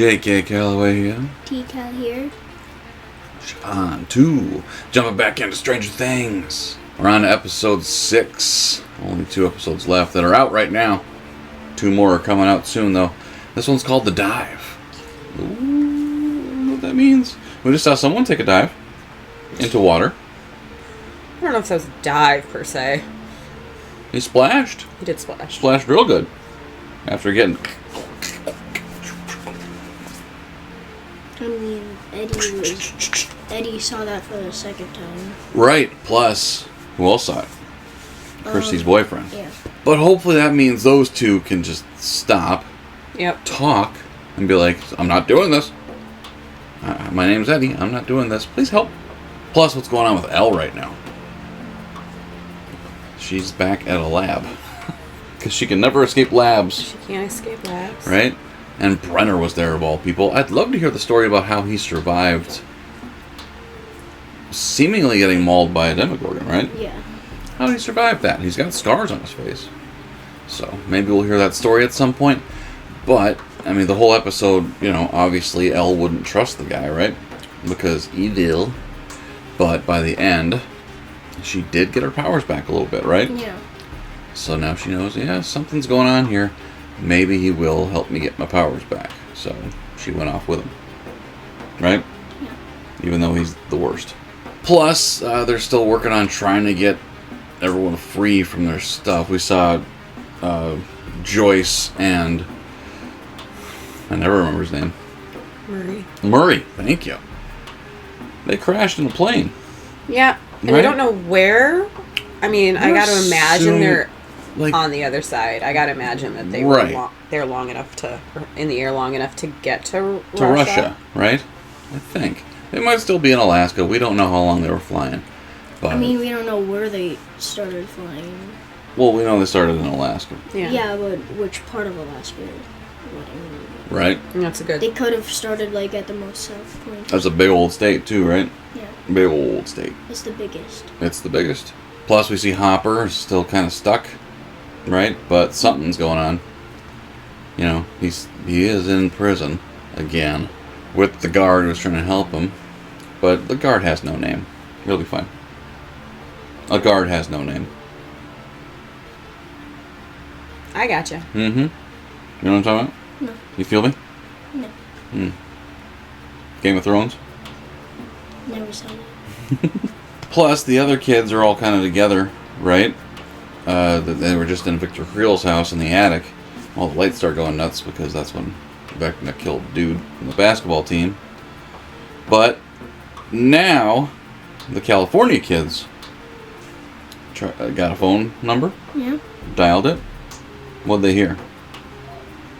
J.K. Calloway here. T-Cal here. Siobhan 2. Jumping back into Stranger Things. We're on to episode 6. Only 2 episodes left that are out right now. 2 more are coming out soon, though. This one's called The Dive. Ooh, I don't know what that means. We just saw someone take a dive into water. I don't know if that was a dive, per se. He splashed. He did splash. Splashed real good. After getting... I mean, Eddie saw that for the second time. Right. Plus, who else saw it? Christy's boyfriend. Yeah. But hopefully that means those two can just stop, talk, and be like, I'm not doing this. My name's Eddie. I'm not doing this. Please help. Plus, what's going on with Elle right now? She's back at a lab. Because she can never escape labs. She can't escape labs. Right? And Brenner was there of all people. I'd love to hear the story about how he survived seemingly getting mauled by a Demogorgon, right? Yeah. How did he survive that? He's got scars on his face. So, maybe we'll hear that story at some point. But, I mean, the whole episode, obviously Elle wouldn't trust the guy, right? Because evil. But by the end, she did get her powers back a little bit, right? Yeah. So now she knows, something's going on here. Maybe he will help me get my powers back. So she went off with him. Right? Yeah. Even though he's the worst. Plus, they're still working on trying to get everyone free from their stuff. We saw Joyce and... I never remember his name. Murray, thank you. They crashed in a plane. Yeah. And right? we don't know where. I mean, I got to imagine they're on the other side. I got to imagine that they were they're long enough to... in the air long enough to get to Russia. To Russia, right? I think. They might still be in Alaska. We don't know how long they were flying. But, I mean, we don't know where they started flying. Well, we know they started in Alaska. Yeah, but which part of Alaska? Right? That's a good... They could have started, at the most south point. That's a big old state, too, right? Yeah. Big old state. It's the biggest. It's the biggest. Plus, we see Hopper still kind of stuck, right? But something's going on. He is in prison again with the guard who's trying to help him. But the guard has no name. He'll be fine. A guard has no name. I gotcha. Mm-hmm. You know what I'm talking about? No. You feel me? No. Game of Thrones? Never saw it. Plus, the other kids are all kind of together, right? They were just in Victor Creel's house in the attic. All the lights start going nuts because that's when Vecna killed the dude from the basketball team. But now, the California kids got a phone number. Yeah. Dialed it. What'd they hear?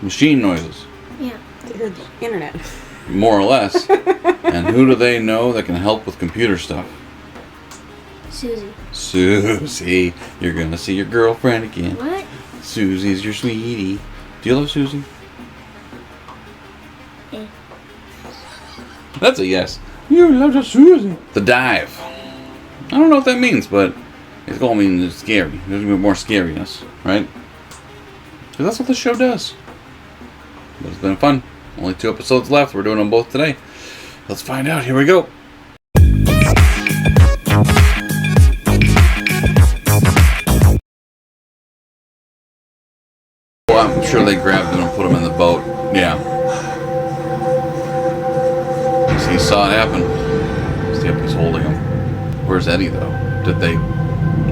Machine noises. Yeah. They heard the internet. More or less. And who do they know that can help with computer stuff? Susie. Susie. You're gonna see your girlfriend again. What? Susie's your sweetie. Do you love Susie? Yeah. That's a yes. You love your Susie. The Dive. I don't know what that means, but it's going to mean it's scary. There's going to be more scariness, right? Because that's what the show does. But it's been fun. Only 2 episodes left. We're doing them both today. Let's find out. Here we go. Well, I'm sure they grabbed him and put him in the boat. Yeah. He saw it happen. See if he's holding him. Where's Eddie, though? Did they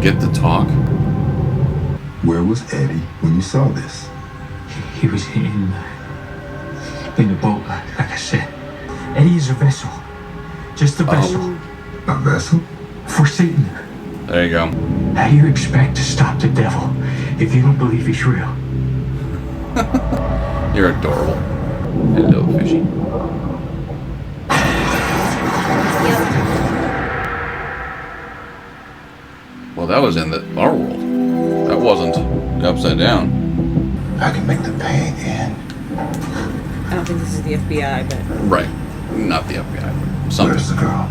get to talk? Where was Eddie when you saw this? He was in the boat, like I said. Eddie is a vessel. Just a vessel. A vessel? For Satan. There you go. How do you expect to stop the devil if you don't believe he's real? You're adorable. Hello, fishy. Well, that was in our world. That wasn't upside down. I can make the pain end. I don't think this is the FBI, but... Right. Not the FBI. Something. Where's the girl?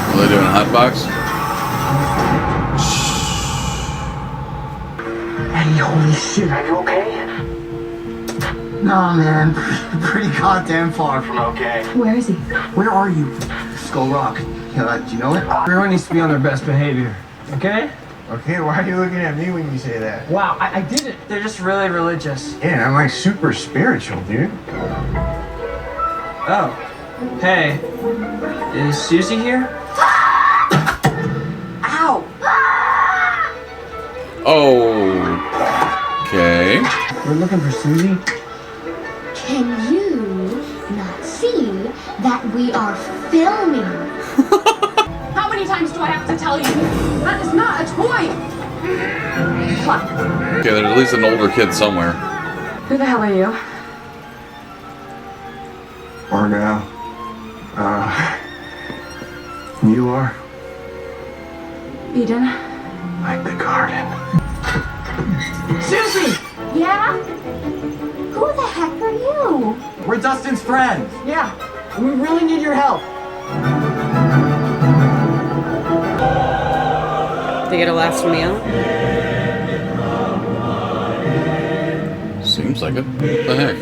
Are they doing a hot box? Eddie, Holy shit, are you okay? Nah, man. Pretty goddamn far from okay. Where is he? Where are you? Skull Rock. Do you know it? Everyone needs to be on their best behavior. Okay? Okay, why are you looking at me when you say that? Wow, I did it. They're just really religious. Yeah, I'm like super spiritual, dude. Oh. Hey. Is Susie here? Ow! Okay. We're looking for Susie. Can you not see that we are filming? How many times do I have to tell you? That is not a toy! Come on. Okay, there's at least an older kid somewhere. Who the hell are you? Argyle. You are? Eden? Like the garden. Susie! Yeah? Who the heck are you? We're Dustin's friends. Yeah. We really need your help. They get a last meal? Seems like it. What the heck?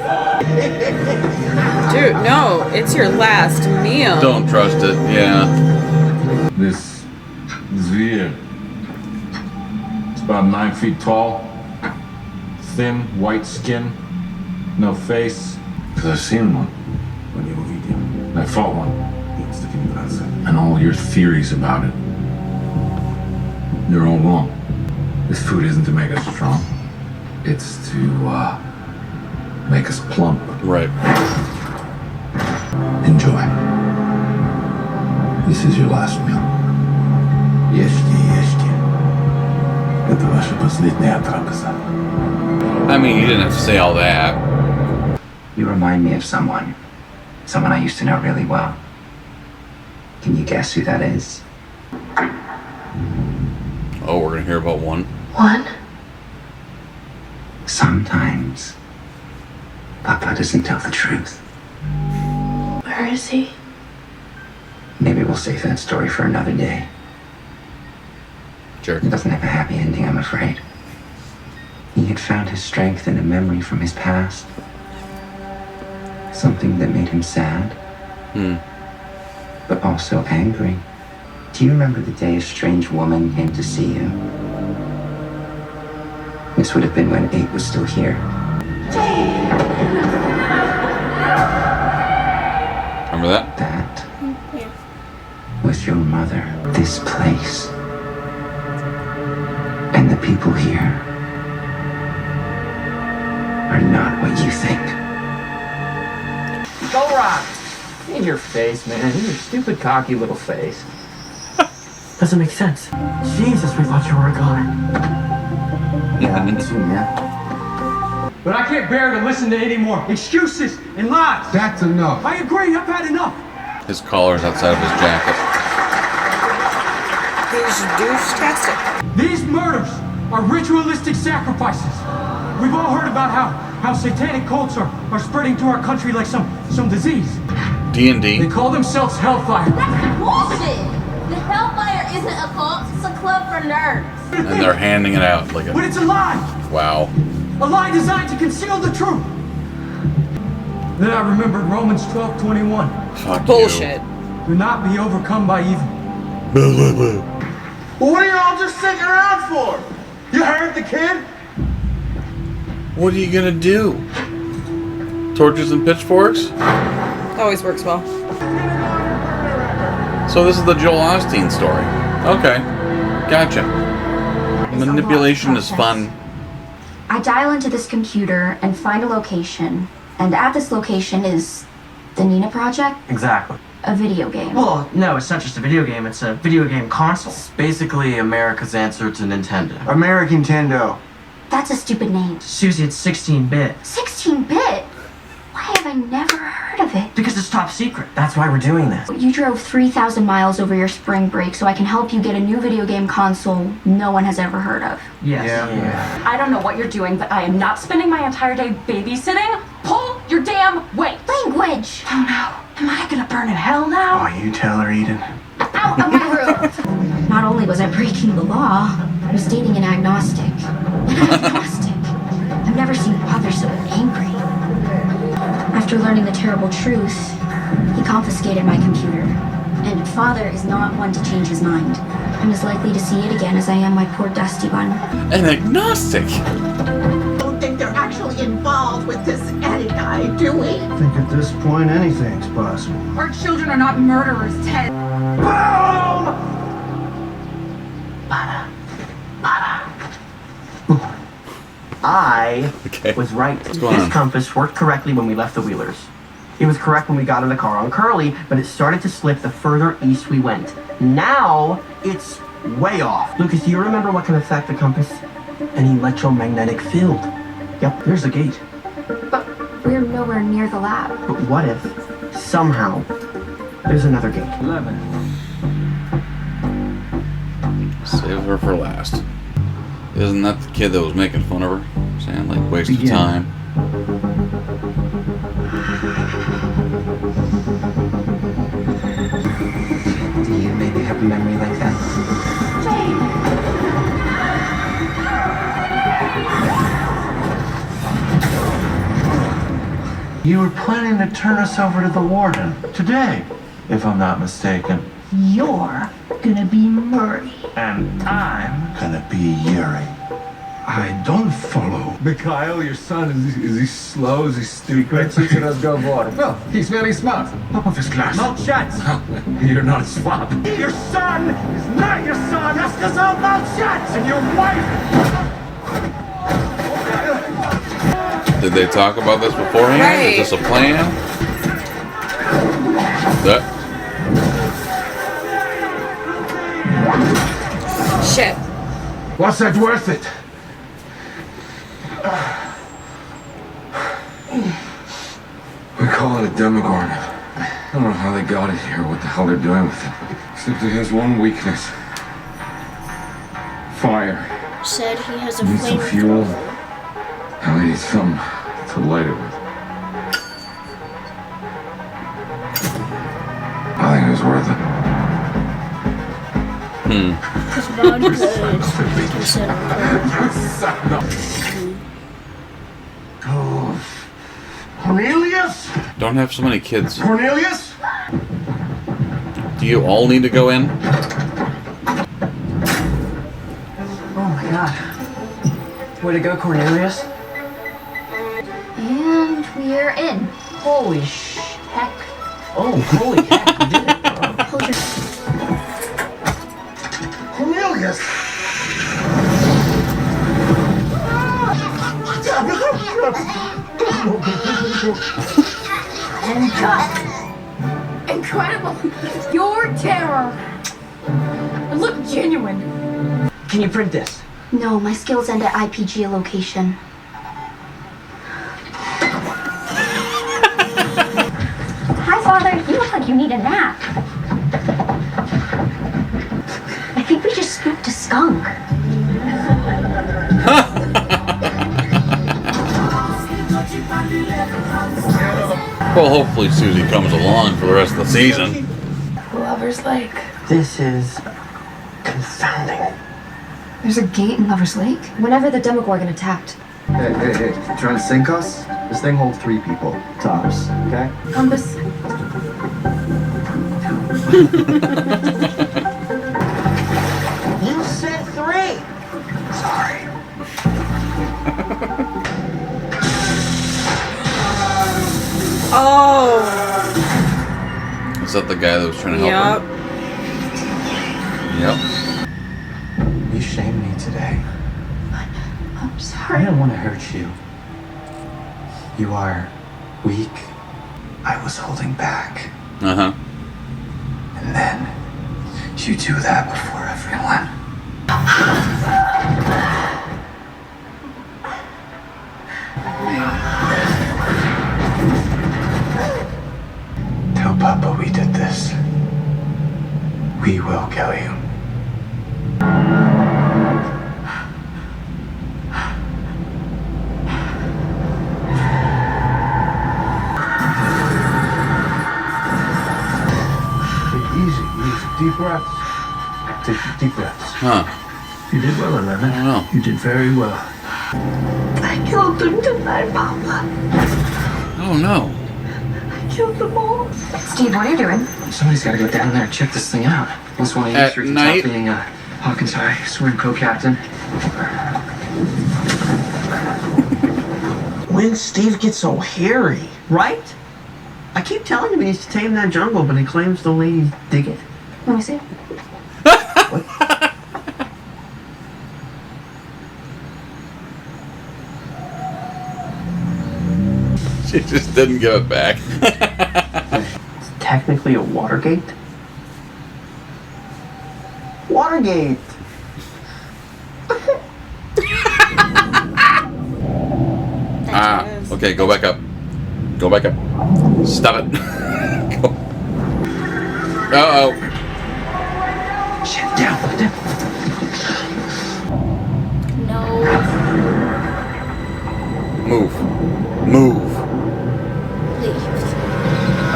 Dude, no. It's your last meal. Don't trust it. Yeah. This zvier. It's about 9 feet tall. Thin, white skin. No face. Because I've seen one. I fought one. And all your theories about it, they're all wrong. This food isn't to make us strong. It's to make us plump. Right. Enjoy. This is your last meal. Ешьте. Это ваша последняя трапеза. I mean, you didn't have to say all that. You remind me of someone. Someone I used to know really well. Can you guess who that is? Oh, we're gonna hear about one. One? Sometimes Papa doesn't tell the truth. Where is he? Maybe we'll save that story for another day. Sure. It doesn't have a happy ending, I'm afraid. He had found his strength in a memory from his past. Something that made him sad. But also angry. Do you remember the day a strange woman came to see you? This would have been when 8 was still here. Remember that? That was your mother. This place. And the people here are not what you think. Go rock! In your face, man. In your stupid, cocky little face. Doesn't make sense. Jesus, we thought you were gone. Yeah, me too, man. But I can't bear to listen to any more excuses and lies. That's enough. I agree, I've had enough. His collar's outside of his jacket. He's douche-tastic. These murders are ritualistic sacrifices. We've all heard about how satanic cults are spreading to our country like some disease. D&D. They call themselves Hellfire. That's bullshit! The Hellfire isn't a cult, it's a club for nerds. And they're handing it out like But a... it's a lie! Wow. A lie designed to conceal the truth. Then I remembered Romans 12:21. Fuck Bullshit. Do not be overcome by evil. Well, what are y'all just sitting around for? You heard the kid? What are you gonna do? Torches and pitchforks? Always works well. So this is the Joel Osteen story. Okay. Gotcha. Manipulation is fun. I dial into this computer and find a location, and at this location is the Nina Project, Exactly. a video game. Well, no, it's not just a video game, it's a video game console. Basically, America's answer to Nintendo. American Tendo. That's a stupid name. Susie, it's 16-bit. 16-bit? Why have I never heard of it? Because it's top secret. That's why we're doing this. You drove 3,000 miles over your spring break so I can help you get a new video game console no one has ever heard of. Yes. Yeah. I don't know what you're doing, but I am not spending my entire day babysitting. Pull your damn weight! Language! Oh no, am I gonna burn in hell now? Oh, you tell her, Eden. Out of my room! Not only was I breaking the law, I was dating an agnostic. An agnostic. father so angry? After learning the terrible truth, he confiscated my computer. And father is not one to change his mind. I'm as likely to see it again as I am my poor dusty one. An agnostic. I don't think they're actually involved with this Eddie guy, do we? I think at this point anything's possible. Our children are not murderers, Ted. Boom! I was right. What's going This on? compass worked correctly when we left the Wheelers. It was correct when we got in the car on Curly, but it started to slip the further east we went. Now, it's way off. Lucas, do you remember what can affect the compass? An electromagnetic field. Yep, there's a gate. But we're nowhere near the lab. But what if, somehow, there's another gate? 11. Save her for last. Isn't that the kid that was making fun of her? Saying, like, waste of time. Do you maybe have a memory like that? You were planning to turn us over to the warden today, if I'm not mistaken. You're gonna be Murray. And I'm gonna be Yuri. I don't follow. Mikhail, your son, is he slow? Is he stupid? Well, he's very smart. Top of his class. Malchats! You're not smart. Your son is not your son! That's because I'm Malchats! And your wife! Did they talk about this beforehand? Right. Is this a plan? That. Shit. What's that worth it? We call it a Demogorgon. I don't know how they got it here, what the hell they're doing with it. Except it has one weakness. Fire. Said he has a Need some fuel. flamethrower. And we need something to light it with. I think it was worth it. His body could consider Cornelius? Don't have so many kids. Cornelius? Do you all need to go in? Oh my god. Way to go, Cornelius. And we're in. Holy heck. Oh, holy heck, you did it. Hold your... Cornelius! Incredible! Your terror! It looked genuine. Can you print this? No, my skills end at IP geolocation. Hi, Father. You look like you need a nap. I think we just spooked a skunk. Well, hopefully Susie comes along for the rest of the season. Lover's Lake. This is confounding. There's a gate in Lover's Lake. Whenever the Demogorgon attacked. Hey, trying to sink us? This thing holds 3 people, tops, okay? Compass. You said 3. Sorry. Oh. Is that the guy that was trying to help her? Yep. You shamed me today. I'm I sorry. didn't want to hurt you. You are weak. I was holding back. Uh-huh. And then you do that before everyone. Tell Papa we did this. We will kill you. Easy. Deep breaths. Take deep breaths. Huh. You did well, 11. I don't know. You did very well. I killed them tonight, Papa. Oh no. I killed them all. Steve, what are you doing? Somebody's got to go down there and check this thing out. Unless one of you At search night? top being Hawkins High, swim co-captain. When Steve gets so hairy, right? I keep telling him he needs to tame that jungle, but he claims the ladies dig it. Let me see. She just didn't give it back. It's technically a Watergate. Watergate! Okay, go back up. Go back up. Stop it. Uh-oh. Shit, down. No. Move. Move. Leave.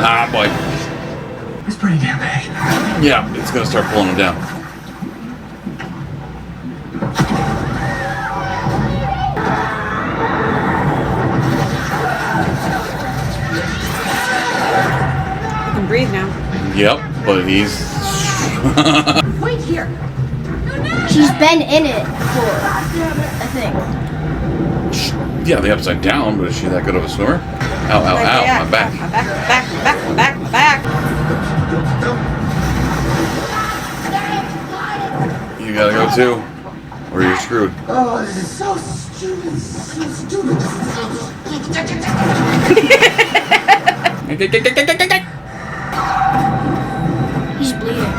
Ah, boy. It's pretty damn big. Yeah, it's gonna start pulling him down. I can breathe now. Yep, but he's... Wait here. She's been in it before, I think. Yeah, the upside down, but is she that good of a swimmer? Ow, ow, ow, Yeah. my back. My back. You gotta go too, or you're screwed. Oh, this is so stupid. So stupid. He's bleeding.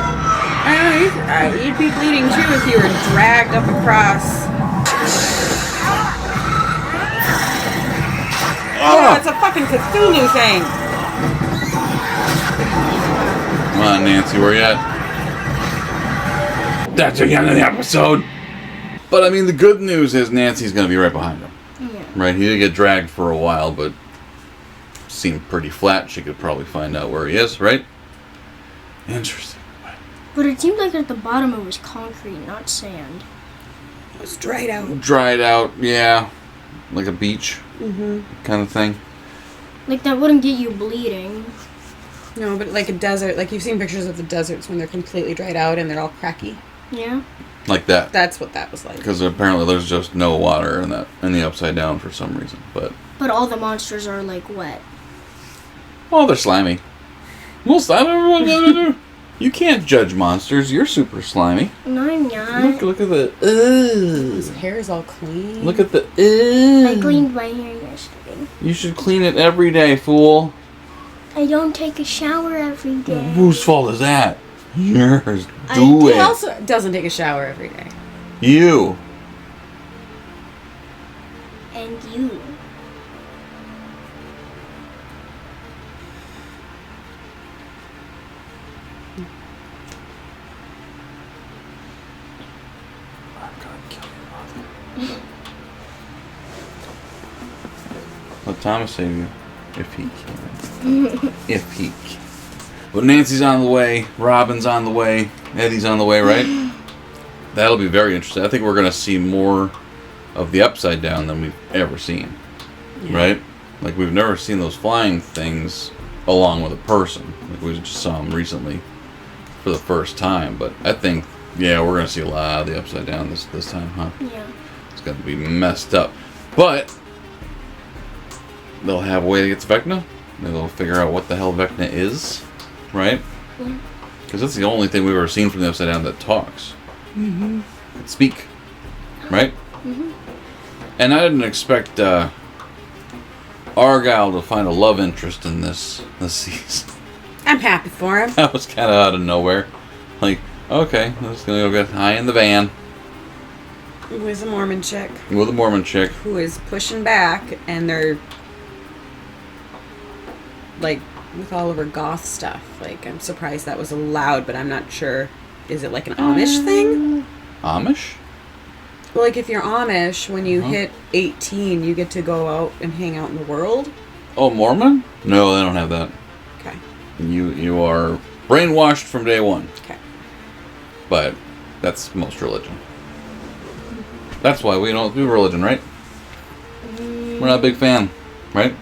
You'd be bleeding too if you were dragged up across. Oh, it's a fucking Cthulhu thing. Come on, Nancy, where you at? That's the end of the episode. But I mean, the good news is Nancy's gonna be right behind him. Yeah. Right? He did get dragged for a while, but seemed pretty flat. She could probably find out where he is, right? Interesting. But it seemed like at the bottom it was concrete, not sand. It was dried out. Dried out, yeah. Like a beach kind of thing. Like that wouldn't get you bleeding. No, but like a desert, like you've seen pictures of the deserts when they're completely dried out and they're all cracky. Yeah. Like that. That's what that was like. Because apparently there's just no water in the upside down for some reason. But all the monsters are like wet. oh, they're slimy. Well, slimy. You can't judge monsters. You're super slimy. No, I'm not. Look at the. His hair is all clean. Look at the. I cleaned my hair yesterday. You should clean it every day, fool. I don't take a shower every day. Whose fault is that? Yours. He also doesn't take a shower every day. You. And you. Let Thomas save you. If he can. If he can. But Nancy's on the way. Robin's on the way. Eddie's on the way, right? That'll be very interesting. I think we're going to see more of the Upside Down than we've ever seen. Yeah. Right? Like, we've never seen those flying things along with a person. Like, we just saw them recently for the first time. But I think, yeah, we're going to see a lot of the Upside Down this time, huh? Yeah. It's going to be messed up. But they'll have a way to get to Vecna. They'll figure out what the hell Vecna is, right? Because that's the only thing we've ever seen from the Upside Down that talks. Mm-hmm. It speak, right? Mm-hmm. And I didn't expect Argyle to find a love interest in this season. I'm happy for him. That was kind of out of nowhere. Like, okay, I'm just gonna go get high in the van. With a Mormon chick. With a Mormon chick. Who is pushing back, and they're like with all of her goth stuff. Like, I'm surprised that was allowed, but I'm not sure. Is it like an Amish thing? Amish? Well, like if you're Amish, when you hit 18, you get to go out and hang out in the world. Oh, Mormon? No, they don't have that. Okay. You are brainwashed from day one. Okay. But that's most religion. That's why we don't do religion, right? We're not a big fan, right?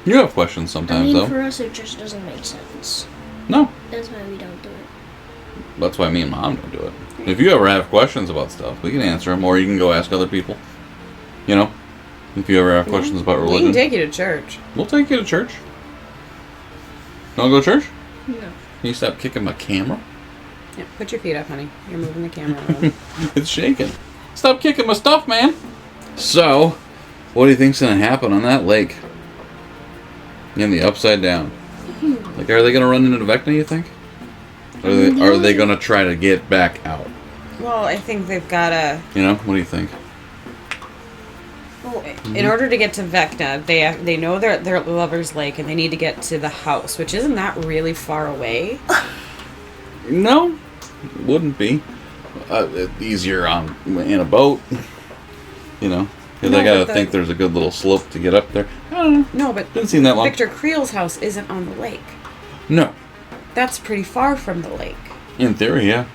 You have questions sometimes, though. For us, it just doesn't make sense. No. That's why we don't do it. That's why me and Mom don't do it. If you ever have questions about stuff, we can answer them, or you can go ask other people. You know? If you ever have questions about religion. We can take you to church. We'll take you to church. You want to go to church? No. Can you stop kicking my camera? Yeah, put your feet up, honey. You're moving the camera around. It's shaking. Stop kicking my stuff, man. So, what do you think's going to happen on that lake? In the Upside Down. Like, are they going to run into Vecna, you think? Are they going to try to get back out? Well, I think they've got to... You know, what do you think? Well, in order to get to Vecna, they know they're at Lover's Lake, and they need to get to the house, which isn't that really far away. No, it wouldn't be. Easier in a boat. You know, because they got to think there's a good little slope to get up there. I don't know. No, but didn't seem that long. Victor Creel's house isn't on the lake. No. That's pretty far from the lake. In theory, yeah.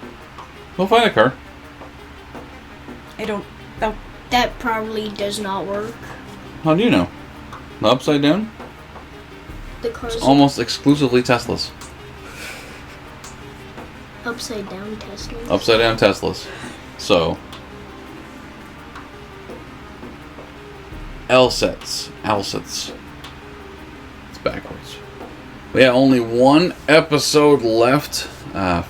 We'll find a car. I don't know. That probably does not work. How do you know? The Upside Down? The car's it's almost exclusively Teslas. Upside down Teslas. Upside down Teslas. So. L-sets. It's backwards. But yeah, only one episode left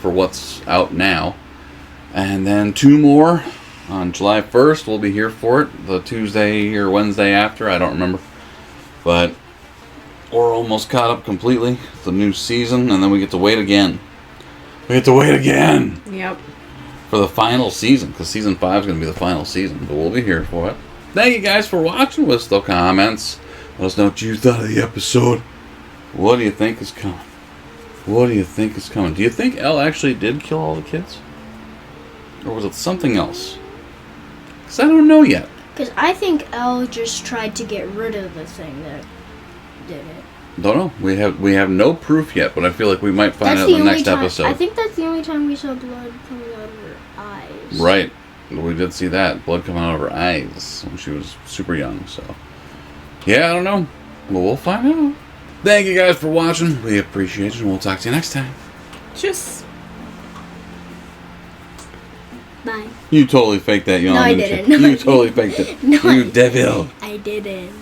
for what's out now. And then 2 more on July 1st. We'll be here for it. The Tuesday or Wednesday after. I don't remember. But we're almost caught up completely. It's a new season. And then we get to wait again. Yep. For the final season. Because season 5 is going to be the final season. But we'll be here for it. Thank you guys for watching. With still comments. Let us know what you thought of the episode. What do you think is coming? Do you think Elle actually did kill all the kids? Or was it something else? Because I don't know yet. Because I think Elle just tried to get rid of the thing that did it. Don't know. We have no proof yet, but I feel like we might find out in the next episode. I think that's the only time we saw blood coming out of her eyes. Right. We did see that. Blood coming out of her eyes when she was super young, so. Yeah, I don't know. Well, we'll find out. Thank you guys for watching. We appreciate it, and we'll talk to you next time. Tschüss. Bye. You totally faked that, No, I didn't. You totally faked it. No, you devil. I didn't.